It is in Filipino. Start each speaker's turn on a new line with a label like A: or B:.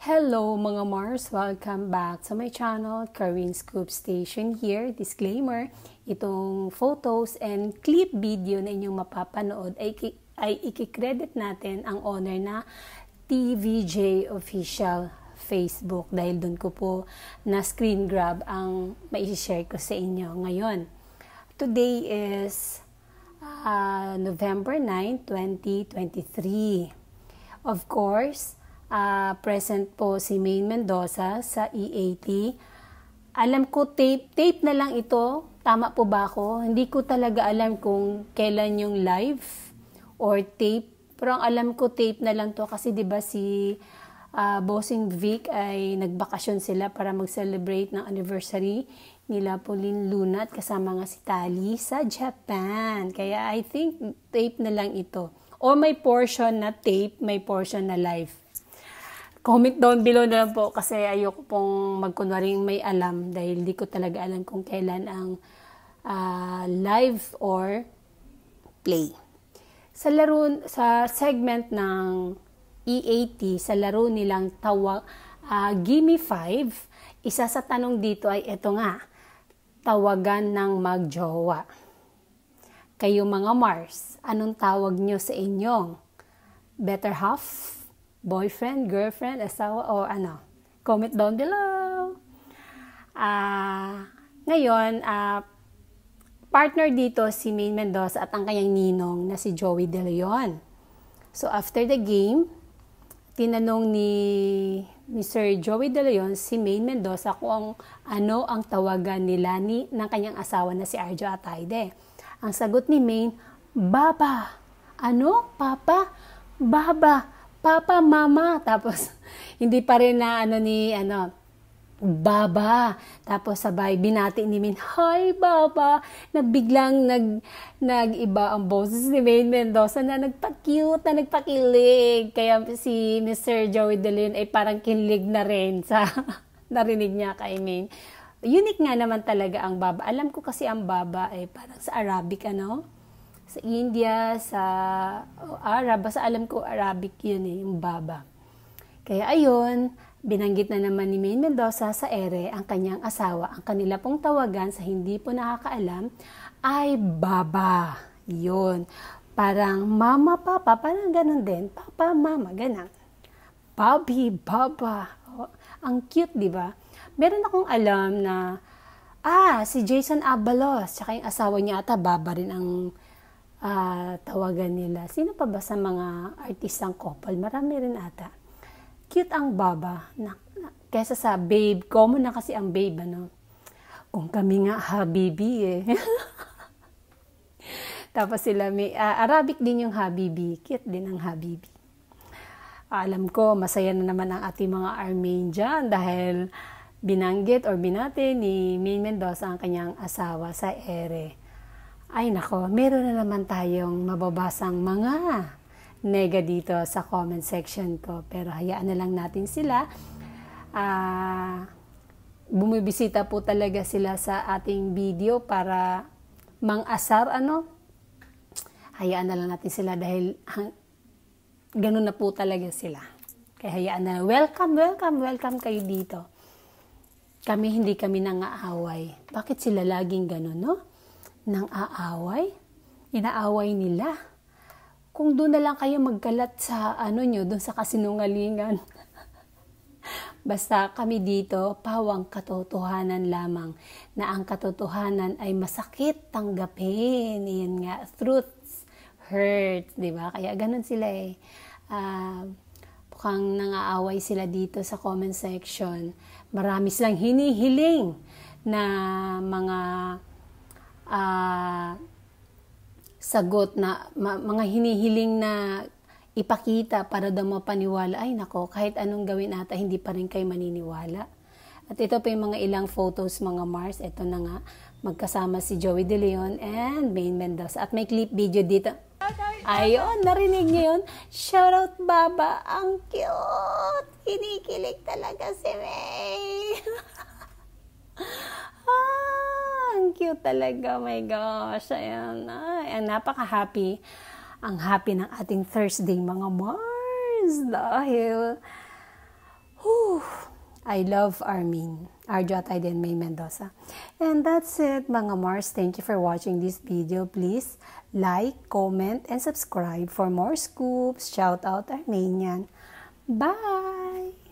A: Hello mga Mars! Welcome back to my channel, Karin Scoop Station here. Disclaimer, itong photos and clip video na inyong mapapanood ay ikikredit natin ang owner na TVJ Official Facebook dahil doon ko po na screen grab ang mai-share ko sa inyo ngayon. Today is November 9, 2023. Of course, present po si Maine Mendoza sa EAT. Alam ko tape na lang ito. Tama po ba ako? Hindi ko talaga alam kung kailan yung live or tape. Pero ang alam ko tape na lang to kasi 'di ba si Bossing Vic ay nagbakasyon sila para mag-celebrate ng anniversary nila Pauline Luna at kasama nga si Tali sa Japan. Kaya I think tape na lang ito. O may portion na tape, may portion na live. Comment down below na lang po kasi ayoko pong magkunwaring may alam dahil di ko talaga alam kung kailan ang live or play. Sa segment ng EAT, sa laro nilang Gimme 5, isa sa tanong dito ay ito nga, tawagan ng magjowa. Kayo mga Mars, anong tawag nyo sa inyong better half? Boyfriend, girlfriend, asawa, o ano? Comment down below. Ngayon, partner dito si Maine Mendoza at ang kanyang ninong na si Joey De Leon. So, after the game, tinanong ni Sir Joey De Leon si Maine Mendoza kung ano ang tawagan nila ng kanyang asawa na si Arjo Atayde. Ang sagot ni Maine, Baba. Ano? Papa? Baba. Papa, mama. Tapos, hindi pa rin na Baba. Tapos sabay, binati ni Maine, Hi, Baba. Nabiglang nag-iba ang boses ni Maine Mendoza na nagpa-cute, na nagpakilig. Kaya si Mr. Joey De Leon ay parang kinlig na rin sa narinig niya kay Maine. Unique nga naman talaga ang Baba. Alam ko kasi ang Baba ay parang sa Arabic, sa India, sa Arab, basta alam ko Arabic yun yung Baba. Kaya ayun, binanggit na naman ni Maine Mendoza sa ere ang kanyang asawa. Ang kanila pong tawagan sa hindi po nakakaalam ay Baba. Yun. Parang mama, papa, parang ganun din. Papa, mama, ganun. Bobby, Baba. Oh, ang cute, di ba? Meron akong alam na si Jason Abalos, tsaka yung asawa niya ata, Baba rin ang tawagan nila. Sino pa ba sa mga artistang couple? Marami rin ata. Cute ang Baba. Kesa sa babe. Common na kasi ang babe, Kung kami nga, Habibi Tapos sila may, Arabic din yung Habibi. Cute din ang Habibi. Alam ko, masaya na naman ang ating mga Armain dyan dahil binanggit or binati ni Maine Mendoza ang kanyang asawa sa ere. Ay nako, meron na naman tayong mababasang mga nega dito sa comment section ko. Pero hayaan na lang natin sila. Bumibisita po talaga sila sa ating video para mang-asar, Hayaan na lang natin sila dahil ganun na po talaga sila. Kaya hayaan na lang. Welcome kayo dito. Hindi kami nang-aaway. Bakit sila laging ganun, nang aaway? Inaaway nila. Kung doon na lang kayo magkalat sa doon sa kasinungalingan. Basta kami dito, pawang katotohanan lamang na ang katotohanan ay masakit tanggapin. Iyan nga, truths hurt, di ba? Kaya ganun sila mukhang nang-aaway sila dito sa comment section. Marami silang hinihiling na mga sagot na mga hinihiling na ipakita para daw mapaniwala. Ay nako, kahit anong gawin ata hindi pa rin kayo maniniwala. At ito pa yung mga ilang photos mga Mars. Ito na nga, magkasama si Joey De Leon and Maine Mendoza. At may clip video dito. Ayun, narinig niyo yun? Shoutout Baba, ang cute! Kinikilig talaga si May. Ang cute talaga, oh my gosh. Ayan, napaka-happy. Ang happy ng ating Thursday, mga Mars. Dahil, I love Armin, Arjo Atayde and May Mendoza. And that's it, mga Mars. Thank you for watching this video. Please like, comment, and subscribe for more scoops. Shout out Armenian. Bye!